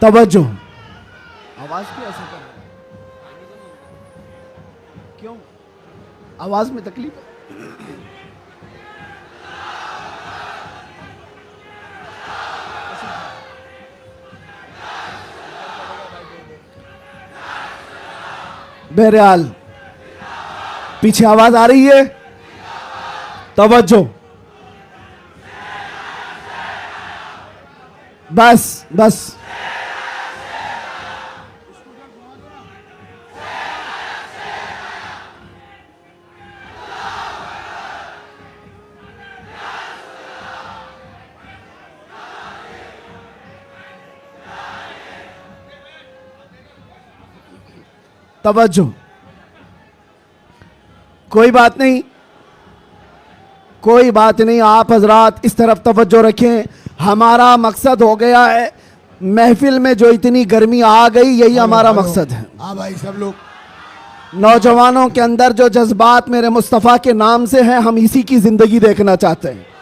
तवज्जो, आवाज क्यों ऐसे कर रहे हैं? क्यों आवाज में तकलीफ है? बहरहाल पीछे आवाज आ रही है, तवज्जो, बस बस। तवज्जो, कोई बात नहीं, कोई बात नहीं, आप हजरात इस तरफ तवज्जो रखें। हमारा मकसद हो गया है, महफिल में जो इतनी गर्मी आ गई, यही हमारा मकसद है। हाँ भाई, सब लोग नौजवानों के अंदर जो जज्बात मेरे मुस्तफ़ा के नाम से हैं, हम इसी की जिंदगी देखना चाहते हैं।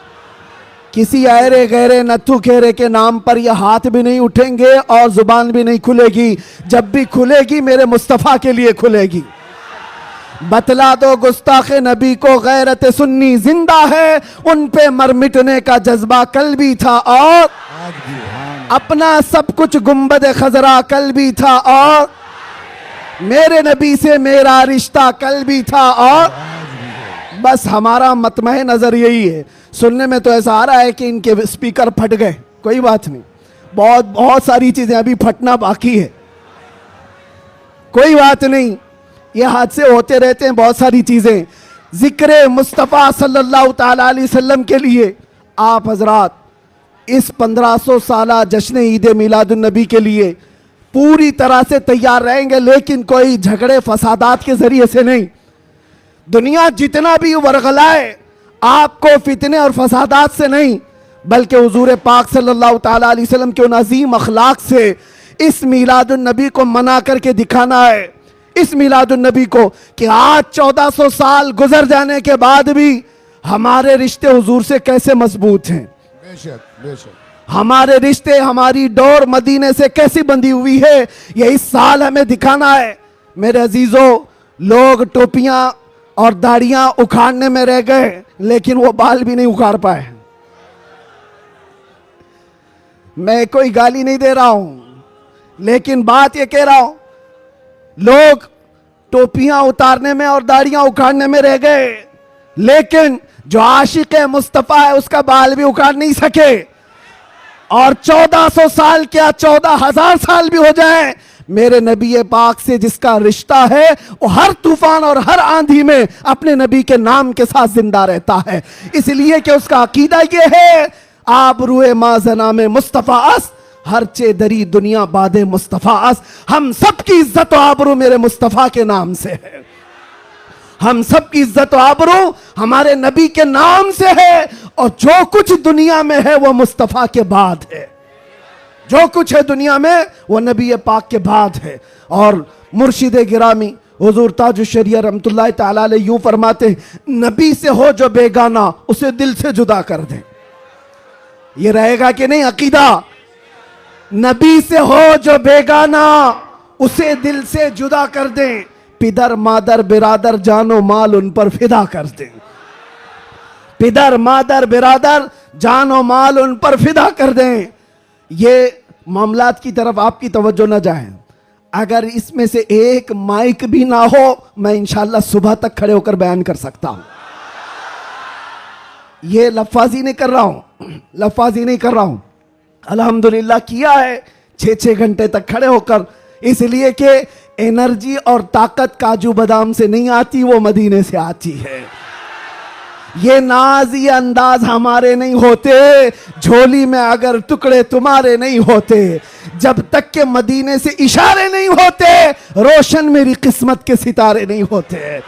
किसी अरे गहरे नत्थु खेरे के नाम पर यह हाथ भी नहीं उठेंगे और जुबान भी नहीं खुलेगी। जब भी खुलेगी मेरे मुस्तफ़ा के लिए खुलेगी। बतला दो गुस्ताखे नबी को गैरत सुन्नी जिंदा है, उन पे मर मिटने का जज्बा कल भी था और अपना सब कुछ गुंबद खजरा कल भी था, और मेरे नबी से मेरा रिश्ता कल भी था, और बस हमारा मतमह नजर यही है। सुनने में तो ऐसा आ रहा है कि इनके स्पीकर फट गए, कोई बात नहीं, बहुत बहुत सारी चीजें अभी फटना बाकी है, कोई बात नहीं, ये हादसे होते रहते हैं बहुत सारी चीजें। जिक्र मुस्तफ़ा सल्लल्लाहु ताला अलैहि वसल्लम के लिए आप हजरात इस 1500 साला जश्न ईद मिलादुन नबी के लिए पूरी तरह से तैयार रहेंगे, लेकिन कोई झगड़े फसादात के जरिए से नहीं। दुनिया जितना भी वरगलाए, आपको फितने और फसादात से नहीं, बल्कि हुजूर पाक सल्लल्लाहु ताला अलैहि वसल्लम के उन अजीम अखलाक से इस मिलादुन नबी को मना करके दिखाना है। इस मिलादुन नबी को कि आज 1400 साल गुजर जाने के बाद भी हमारे रिश्ते हुजूर से कैसे मजबूत हैं, बेशक बेशक, हमारे रिश्ते, हमारी डोर मदीने से कैसी बंधी हुई है, ये इस साल हमें दिखाना है। मेरे अजीजों, लोग टोपियां और दाढ़ियां उखाड़ने में रह गए, लेकिन वो बाल भी नहीं उखाड़ पाए। मैं कोई गाली नहीं दे रहा हूं, लेकिन बात ये कह रहा हूं, लोग टोपियां उतारने में और दाढ़ियां उखाड़ने में रह गए, लेकिन जो आशिक है मुस्तफा है उसका बाल भी उखाड़ नहीं सके। और 1400 साल क्या 14,000 साल भी हो जाए, मेरे नबी पाक से जिसका रिश्ता है वो हर तूफान और हर आंधी में अपने नबी के नाम के साथ जिंदा रहता है, इसलिए कि उसका अकीदा ये है, आबरूए माजना में मुस्तफा अस, हर चेदरी दुनिया बादे मुस्तफा अस। हम सबकी इज्जत और आबरू मेरे मुस्तफा के नाम से है, हम सबकी इज्जत और आबरू हमारे नबी के नाम से है, और जो कुछ दुनिया में है वो मुस्तफा के बाद है, जो कुछ है दुनिया में वो नबी पाक के बाद है। और मुर्शिद गिरामी हुजूर ताजुश शरिया रहमतुल्लाह तआला अलैह यूं फरमाते हैं, नबी से हो जो बेगाना उसे दिल से जुदा कर दे। ये रहेगा कि नहीं अकीदा? नबी से हो जो बेगाना उसे दिल से जुदा कर दें, पिदर मादर बिरादर जानो माल उन पर फिदा कर दें, पिदर मादर बिरादर जानो माल उन पर फिदा कर दें। ये मामलात की तरफ आपकी तवज्जो न जाए, अगर इसमें से एक माइक भी ना हो, मैं इंशाल्लाह सुबह तक खड़े होकर बयान कर सकता हूं। ये लफाजी नहीं कर रहा हूं, लफाजी नहीं कर रहा हूं, अल्हम्दुलिल्लाह किया है 6-6 घंटे तक खड़े होकर, इसलिए कि एनर्जी और ताकत काजू बादाम से नहीं आती, वो मदीने से आती है। ये नाज ये अंदाज हमारे नहीं होते, झोली में अगर टुकड़े तुम्हारे नहीं होते, जब तक के मदीने से इशारे नहीं होते, रोशन मेरी किस्मत के सितारे नहीं होते।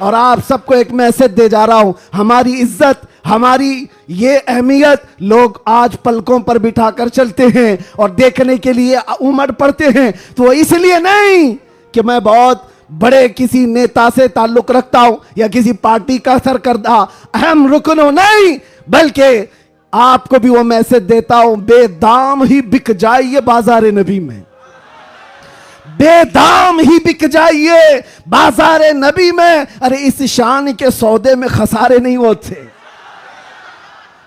और आप सबको एक मैसेज दे जा रहा हूं, हमारी इज्जत, हमारी ये अहमियत लोग आज पलकों पर बिठाकर चलते हैं और देखने के लिए उमड़ पड़ते हैं, तो इसलिए नहीं कि मैं बहुत बड़े किसी नेता से ताल्लुक रखता हूं या किसी पार्टी का सरकर्दा अहम रुकन हो, नहीं, बल्कि आपको भी वो मैसेज देता हूं, बेदाम ही बिक जाइए बाजार नबी में, बेदाम ही बिक जाइए बाजार नबी में। अरे इस शान के सौदे में खसारे नहीं होते,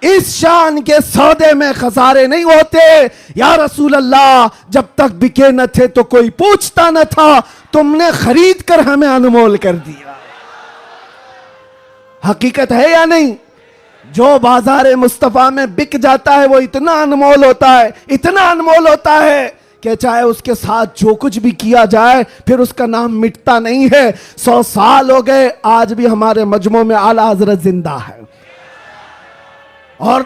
इस शान के सौदे में खसारे नहीं होते। या रसूल अल्लाह, जब तक बिके न थे तो कोई पूछता न था, तुमने खरीद कर हमें अनमोल कर दिया। हकीकत है या नहीं? जो बाजार मुस्तफा में बिक जाता है वो इतना अनमोल होता है, इतना अनमोल होता है कि चाहे उसके साथ जो कुछ भी किया जाए फिर उसका नाम मिटता नहीं है। 100 साल हो गए, आज भी हमारे मजमू में आला हजरत जिंदा है। और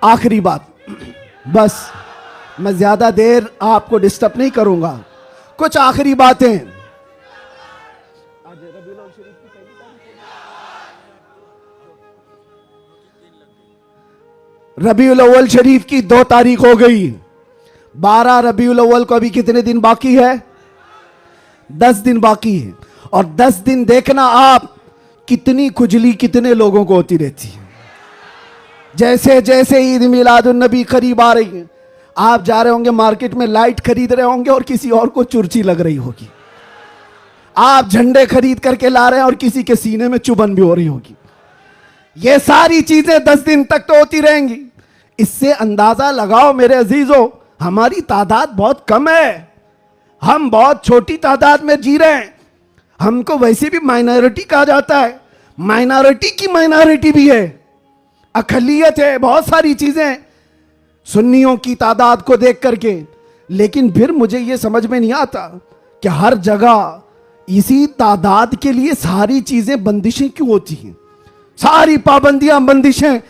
आखिरी बात, बस मैं ज्यादा देर आपको डिस्टर्ब नहीं करूंगा, कुछ आखिरी बातें। रबीउल अव्वल शरीफ की 2 तारीख हो गई, 12 रबीउल अव्वल को अभी कितने दिन बाकी है? 10 दिन बाकी है। और 10 दिन देखना आप, कितनी खुजली कितने लोगों को होती रहती है। जैसे जैसे ईद मिलादुन नबी करीब आ रही है, आप जा रहे होंगे मार्केट में, लाइट खरीद रहे होंगे और किसी और को चुर्ची लग रही होगी। आप झंडे खरीद करके ला रहे हैं और किसी के सीने में चुभन भी हो रही होगी। ये सारी चीजें 10 दिन तक तो होती रहेंगी। इससे अंदाजा लगाओ मेरे अजीजों, हमारी तादाद बहुत कम है, हम बहुत छोटी तादाद में जी रहे हैं। हमको वैसे भी माइनॉरिटी कहा जाता है, माइनॉरिटी की माइनॉरिटी भी है, अकलियत है, बहुत सारी चीजें सुन्नियों की तादाद को देख करके। लेकिन फिर मुझे यह समझ में नहीं आता कि हर जगह इसी तादाद के लिए सारी चीजें बंदिशें क्यों होती हैं, सारी पाबंदियां बंदिशें।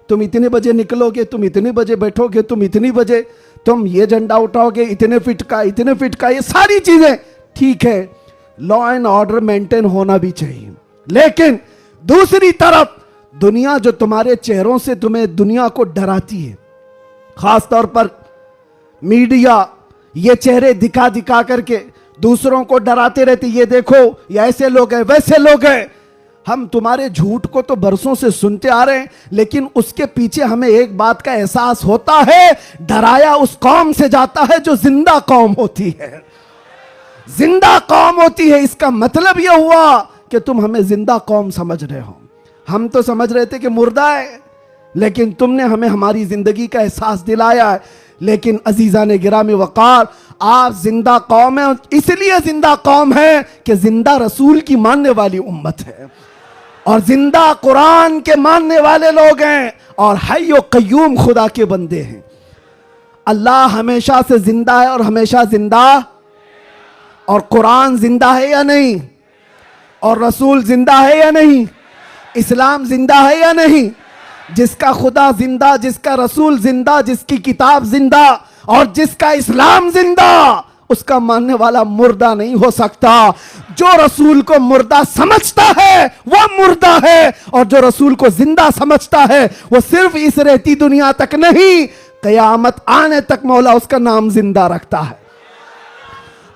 तुम इतने बजे निकलोगे, तुम इतने बजे बैठोगे, तुम इतनी बजे तुम ये झंडा उठाओगे, इतने फिट का, इतने फिट का, ये सारी चीजें ठीक है, लॉ एंड ऑर्डर मेंटेन होना भी चाहिए। लेकिन दूसरी तरफ दुनिया जो तुम्हारे चेहरों से तुम्हें दुनिया को डराती है, खास तौर पर मीडिया ये चेहरे दिखा दिखा करके दूसरों को डराते रहते, ये देखो ये ऐसे लोग हैं, वैसे लोग हैं। हम तुम्हारे झूठ को तो बरसों से सुनते आ रहे हैं, लेकिन उसके पीछे हमें एक बात का एहसास होता है, डराया उस कौम से जाता है जो जिंदा कौम होती है। जिंदा कौम होती है, इसका मतलब यह हुआ कि तुम हमें जिंदा कौम समझ रहे हो। हम तो समझ रहे थे कि मुर्दा है, लेकिन तुमने हमें हमारी जिंदगी का एहसास दिलाया है। लेकिन अजीजा ने गिरामी वकार, आप जिंदा कौम है, इसलिए जिंदा कौम है कि जिंदा रसूल की मानने वाली उम्मत है और जिंदा कुरान के मानने वाले लोग हैं और हय्यो कय्यूम खुदा के बंदे हैं। अल्लाह हमेशा से जिंदा है और हमेशा जिंदा, और कुरान जिंदा है या नहीं, और रसूल जिंदा है या नहीं, इस्लाम जिंदा है या नहीं। जिसका खुदा जिंदा, जिसका रसूल जिंदा, जिसकी किताब जिंदा और जिसका इस्लाम जिंदा, उसका मानने वाला मुर्दा नहीं हो सकता। जो रसूल को मुर्दा समझता है वह मुर्दा है, और जो रसूल को जिंदा समझता है वह सिर्फ इस रहती दुनिया तक नहीं, कयामत आने तक मौला उसका नाम जिंदा रखता है।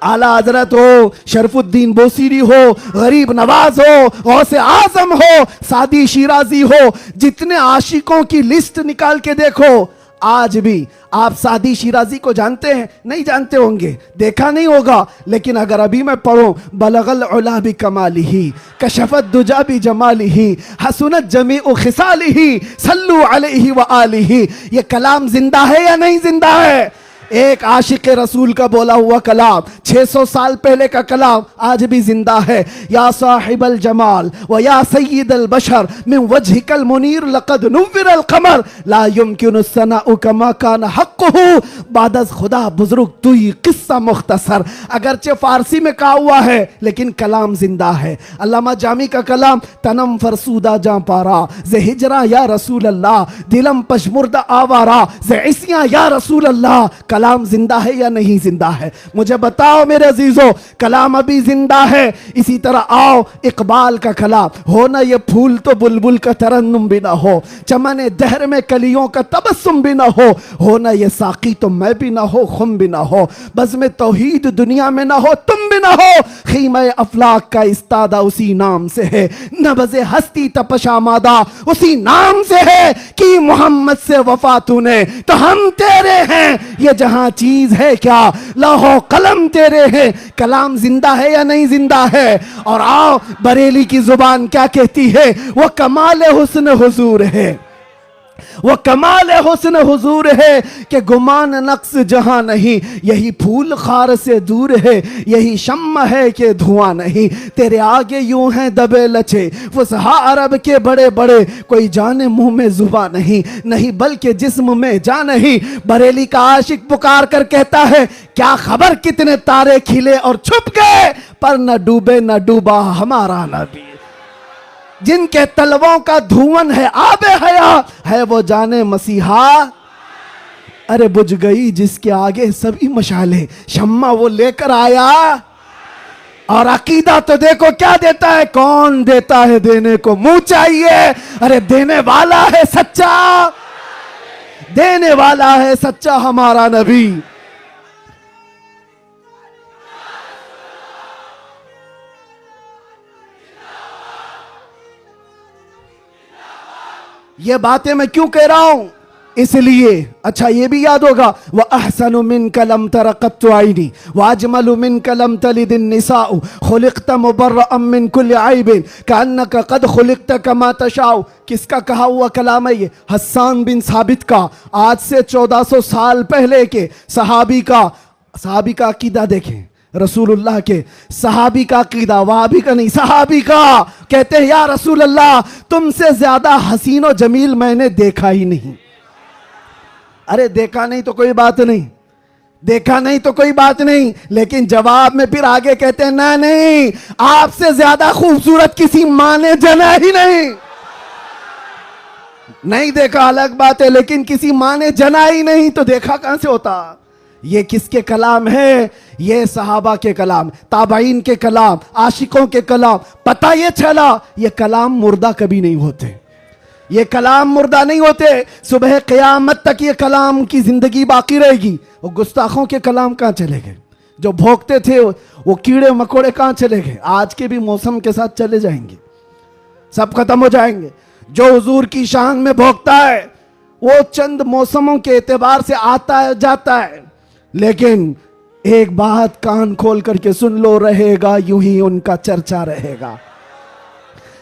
आला हजरत हो, शरफुद्दीन बोसीरी हो, गरीब नवाज हो, गौसे आजम हो, सादी शिराजी हो, जितने आशिकों की लिस्ट निकाल के देखो, आज भी आप सादी शिराजी को जानते हैं? नहीं जानते होंगे, देखा नहीं होगा, लेकिन अगर अभी मैं पढ़ूं, बलगल उला भी कमालिही, कशफत दुजा भी जमालिही, हसनत जमीउ खिसालिही, सल्लु अलैहि व आलिही, ये कलाम जिंदा है या नहीं जिंदा है? एक आशिक रसूल का बोला हुआ कलाम, 600 साल पहले का कलाम आज भी जिंदा है। या साहिबल जमाल व या सय्यिदल बशर मिन वजहिकल मुनीर लक़द नुव्विरल क़मर ला युमकिनु सनाउ कमा कान हक़्क़ुहु बादज़ खुदा बुजुर्ग तुई किस्सा मुख्तसर। अगरचे फारसी में कहा हुआ है, लेकिन कलाम जिंदा है। अल्लामा जामी का कलाम, तनम फरसूदा जां पारा ज़े हिजरा या रसूल अल्लाह, दिलम पशमुर्दा आवारा ज़े इस्या या रसूल अल्लाह। कलाम जिंदा है या नहीं जिंदा है? मुझे बताओ मेरे अजीजों, कलाम अभी जिंदा है। इसी तरह आओ इकबाल का कलाम, हो ना ये फूल तो बुलबुल का तरन्नुम भी ना हो, चमने दहर में कलियों का तबस्सुम भी ना हो ना ये साकी तो मैं भी ना हो, खुम भी ना हो, बस में तौहीद दुनिया में ना हो, तुम भी ना हो, खीमे अफलाक का इस्तादा उसी नाम से है, नबज़े हस्ती तपशामादा उसी नाम से है कि मोहम्मद से वफा तूने तो हम तेरे हैं, ये जहां चीज है क्या लौहो कलम तेरे हैं। कलाम जिंदा है या नहीं जिंदा है? और आओ बरेली की जुबान क्या कहती है, वो कमाल हुस्न हुजूर है, वो कमाल हुस्न हुजूर है कि गुमान नक्स जहां नहीं, यही फूल खार से दूर है, यही शम्मा है कि धुआं नहीं, तेरे आगे यूं हैं दबे लचे फुसहा अरब के बड़े बड़े, कोई जाने मुंह में जुबा नहीं, नहीं बल्कि जिस्म में जान नहीं। बरेली का आशिक पुकार कर कहता है, क्या खबर कितने तारे खिले और छुप गए, पर न डूबे न डूबा हमारा नबी। जिनके तलवों का धुआं है आबे हया, है वो जाने मसीहा। अरे बुझ गई जिसके आगे सभी मशाले, शम्मा वो लेकर आया। और अकीदा तो देखो क्या देता है, कौन देता है देने को मुंह चाहिए। अरे देने वाला है सच्चा, देने वाला है सच्चा हमारा नबी। ये बातें मैं क्यों कह रहा हूं, इसलिए अच्छा ये भी याद होगा, वह अहसनु मिन कलम तरक़त्तु आइनी व अजमलु मिन कलम तलिदिन निसाउ खुलिक़्त मुबर्रअम मिन कुल्लि ऐबिन कअन्नक क़द खुलिक़्त कमा तशाउ। किसका कहा हुआ कलाम है ये? हस्सान बिन साबित का, आज से 1400 साल पहले के सहाबी का अकीदा देखें, रसूलुल्लाह के सहाबी का अकीदा, वहाबी का नहीं, सहाबी का। कहते हैं या रसूल अल्लाह, तुमसे ज्यादा हसीन और जमील मैंने देखा ही नहीं। अरे देखा नहीं तो कोई बात नहीं, देखा नहीं तो कोई बात नहीं, लेकिन जवाब में फिर आगे कहते हैं ना नहीं, आपसे ज्यादा खूबसूरत किसी मां ने जना ही नहीं। नहीं देखा अलग बात है, लेकिन किसी मां ने जना ही नहीं तो देखा कहां से होता? ये किसके कलाम है? ये सहाबा के कलाम, ताबाइन के कलाम, आशिकों के कलाम। पता ये चला ये कलाम मुर्दा कभी नहीं होते, ये कलाम मुर्दा नहीं होते। सुबह क़यामत तक ये कलाम की जिंदगी बाकी रहेगी। वो गुस्ताखों के कलाम कहाँ चले गए? जो भोंकते थे वो कीड़े मकोड़े कहाँ चले गए? आज के भी मौसम के साथ चले जाएंगे। सब खत्म हो जाएंगे। जो हुजूर की शान में भोगता है वो चंद मौसमों के एतबार से आता है जाता है, लेकिन एक बात कान खोल करके सुन लो, रहेगा यूं ही उनका चर्चा रहेगा,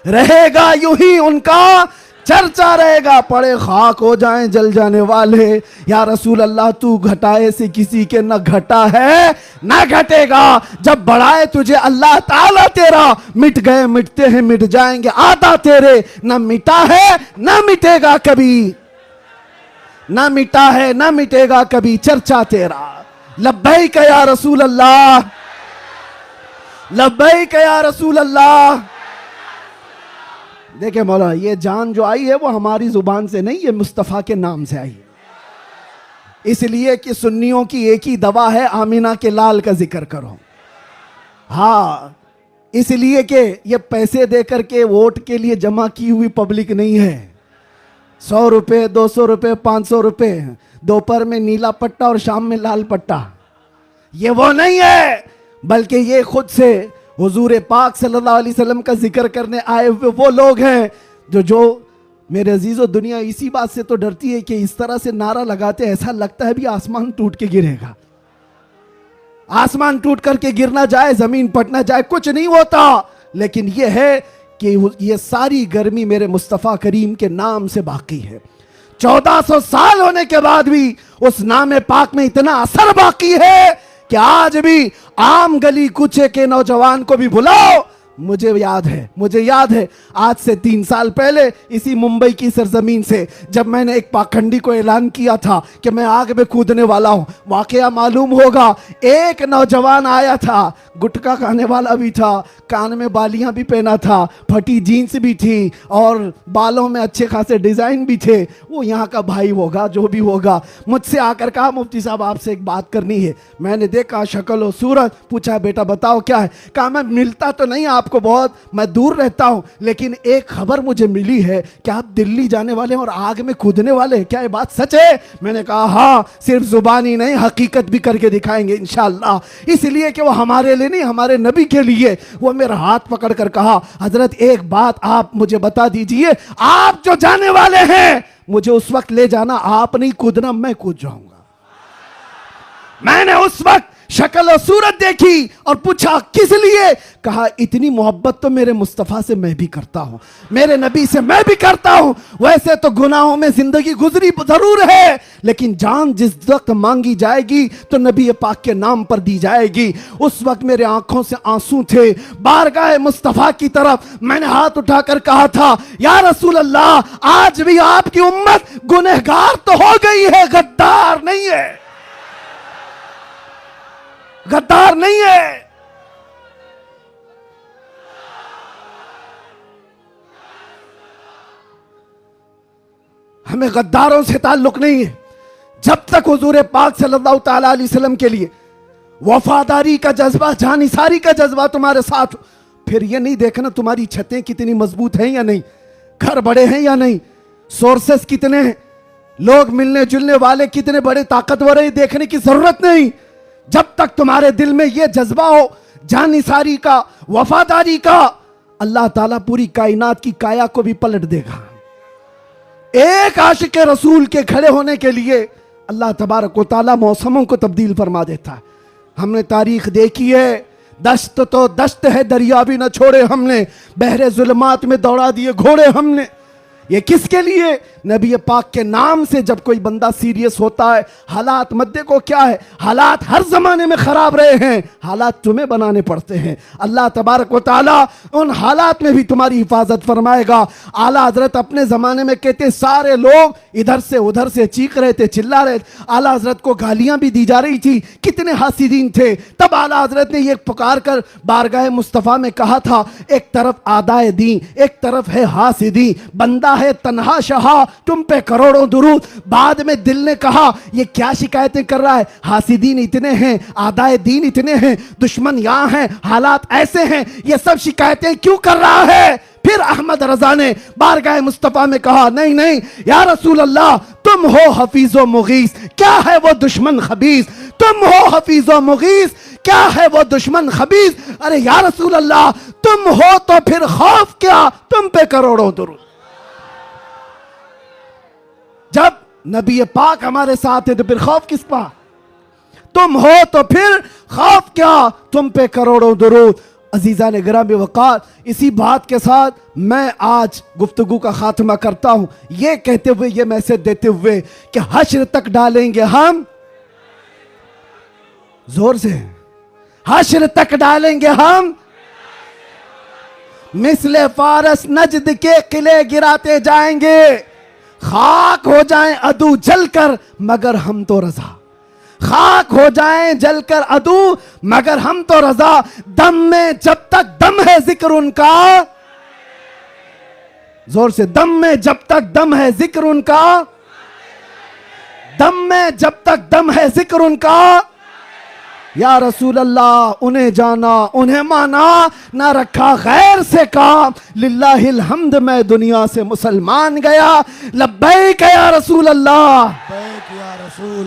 रहेगा यूं ही उनका चर्चा रहेगा। पड़े खाक हो जाएं जल जाने वाले, या रसूल अल्लाह तू घटाए से किसी के न घटा है न घटेगा। जब बढ़ाए तुझे अल्लाह ताला तेरा, मिट गए मिटते हैं मिट जाएंगे आदा तेरे। न मिटा है न मिटेगा कभी, न मिटा है न मिटेगा कभी चर्चा तेरा। लब्बैक या रसूल अल्लाह, लब्बैक या रसूल अल्लाह। देखिए मौला, ये जान जो आई है वो हमारी जुबान से नहीं, ये मुस्तफ़ा के नाम से आई है। इसलिए कि सुन्नियों की एक ही दवा है, आमीना के लाल का जिक्र करो। हाँ, इसलिए कि ये पैसे दे करके वोट के लिए जमा की हुई पब्लिक नहीं है। 100 रुपये 200 रुपये 500 रुपये, दोपहर में नीला पट्टा और शाम में लाल पट्टा, ये वो नहीं है, बल्कि ये खुद से हुजूर पाक सल्लल्लाहु अलैहि वसल्लम का जिक्र करने आए हुए वो लोग हैं जो मेरे अजीजों, दुनिया इसी बात से तो डरती है कि इस तरह से नारा लगाते ऐसा लगता है भी आसमान टूट के गिरेगा। आसमान टूट करके गिरना जाए, जमीन पटना जाए, कुछ नहीं होता। लेकिन यह है कि ये सारी गर्मी मेरे मुस्तफ़ा करीम के नाम से बाकी है। 1400 साल होने के बाद भी उस नाम पाक में इतना असर बाकी है कि आज भी आम गली कूचे के नौजवान को भी बुलाओ। मुझे याद है आज से 3 साल पहले इसी मुंबई की सरजमीन से जब मैंने एक पाखंडी को ऐलान किया था कि मैं आग में कूदने वाला हूं, वाकया मालूम होगा एक नौजवान आया था, गुटखा खाने वाला भी था, कान में बालियां भी पहना था, फटी जीन्स भी थी और बालों में अच्छे खासे डिजाइन भी थे। वो यहाँ का भाई होगा, जो भी होगा, मुझसे आकर कहा मुफ्ती साहब आपसे एक बात करनी है। मैंने देखा शक्ल और सूरत, पूछा बेटा बताओ क्या है। कहा मैं मिलता तो नहीं आपको बहुत, मैं दूर रहता हूं, लेकिन एक खबर मुझे मिली है कि आप दिल्ली जाने वाले हैं और आग में कूदने वाले हैं, क्या ये बात सच है? मैंने कहा हाँ, सिर्फ जुबानी नहीं हकीकत भी करके दिखाएंगे इंशाअल्लाह। इसलिए कि वो हमारे लिए नहीं, हमारे नबी के लिए। वो मेरा हाथ पकड़ कर कहा हजरत एक बात आप मुझे बता दीजिए, आप जो जाने वाले हैं मुझे उस वक्त ले जाना, आप नहीं कूदना, मैं कूद जाऊंगा। मैंने उस वक्त शक्ल और सूरत देखी और पूछा किस लिए? कहा इतनी मोहब्बत तो मेरे मुस्तफ़ा से मैं भी करता हूं, मेरे नबी से मैं भी करता हूं। वैसे तो गुनाहों में जिंदगी गुजरी जरूर है, लेकिन जान जिस वक्त मांगी जाएगी तो नबी पाक के नाम पर दी जाएगी। उस वक्त मेरे आंखों से आंसू थे, बारगाह मुस्तफ़ा की तरफ मैंने हाथ उठाकर कहा था या रसूल अल्लाह, आज भी आपकी उम्मत गुनहगार तो हो गई है, गद्दार नहीं है, गद्दार नहीं है। हमें गद्दारों से ताल्लुक नहीं है। जब तक हुजूर पाक सल्लल्लाहु ताला अलैहि वसल्लम के लिए वफादारी का जज्बा, जानिसारी का जज्बा तुम्हारे साथ, फिर ये नहीं देखना तुम्हारी छतें कितनी मजबूत हैं या नहीं, घर बड़े हैं या नहीं, सोर्सेस कितने हैं, लोग मिलने जुलने वाले कितने बड़े ताकतवर हैं, देखने की जरूरत नहीं। जब तक तुम्हारे दिल में यह जज्बा हो जानिसारी का, वफादारी का, अल्लाह ताला पूरी कायनात की काया को भी पलट देगा। एक आशिक रसूल के खड़े होने के लिए अल्लाह तबारक व तआला मौसमों को तब्दील फरमा देता है। हमने तारीख देखी है, दश्त तो दश्त है, दरिया भी न छोड़े हमने, बहरे जुल्मात में दौड़ा दिए घोड़े हमने। ये किसके लिए? नबी पाक के नाम से जब कोई बंदा सीरियस होता है, हालात मद्दे को क्या है, हालात हर जमाने में खराब रहे हैं, हालात तुम्हें बनाने पड़ते हैं। अल्लाह तबारक व तआला उन हालात में भी तुम्हारी हिफाजत फरमाएगा। आला हजरत अपने जमाने में कहते सारे लोग इधर से उधर से चीख रहे थे, चिल्ला रहे थे, आला हजरत को गालियां भी दी जा रही थी, कितने हासिदीन थे। तब आला हजरत ने ये पुकार कर बारगाह मुस्तफ़ा में कहा था, एक तरफ आदाए दी, एक तरफ है हासिदी, बंदा है तन्हा शहा, तुम पे करोड़ों दुरूद। बाद में दिल ने कहा ये क्या शिकायतें कर रहा है, हासिदीन इतने हैं, आदाए दीन इतने हैं, दुश्मन यहां हैं, हालात ऐसे हैं, ये सब शिकायतें क्यों कर रहा है? फिर अहमद रजा ने बारगाह मुस्तफ़ा में कहा नहीं नहीं या रसूल अल्लाह, तुम हो हफीज़ो मुगीस, क्या है वो दुश्मन खबीस, तुम हो हफीज़ो मुगीस, क्या है वो दुश्मन खबीस? अरे या रसूल अल्लाह, तुम हो तो फिर खौफ क्या, तुम पे करोड़ों दुरूद। जब नबी पाक हमारे साथ है तो फिर खौफ किस पा? तुम हो तो फिर खौफ क्या, तुम पे करोड़ों दुरूद। अजीजा ने गिरामी वक़ार, इसी बात के साथ मैं आज गुफ्तगू का खात्मा करता हूं, ये कहते हुए, ये मैसेज देते हुए कि हश्र तक डालेंगे हम, जोर से, हश्र तक डालेंगे हम, मिसले फारस नजद के किले गिराते जाएंगे, खाक हो जाएं अदू जलकर मगर हम तो रजा, खाक हो जाएं जलकर अदू मगर हम तो रजा। दम में जब तक दम है जिक्र उनका, जोर से, दम में जब तक दम है जिक्र उनका, दम में जब तक दम है जिक्र उनका। या रसूल अल्लाह, उन्हें जाना उन्हें माना, ना रखा गैर से काम, लिल्लाहिल हम्द मैं दुनिया से मुसलमान गया, लब्बैक या रसूल अल्लाह। बैक या रसूल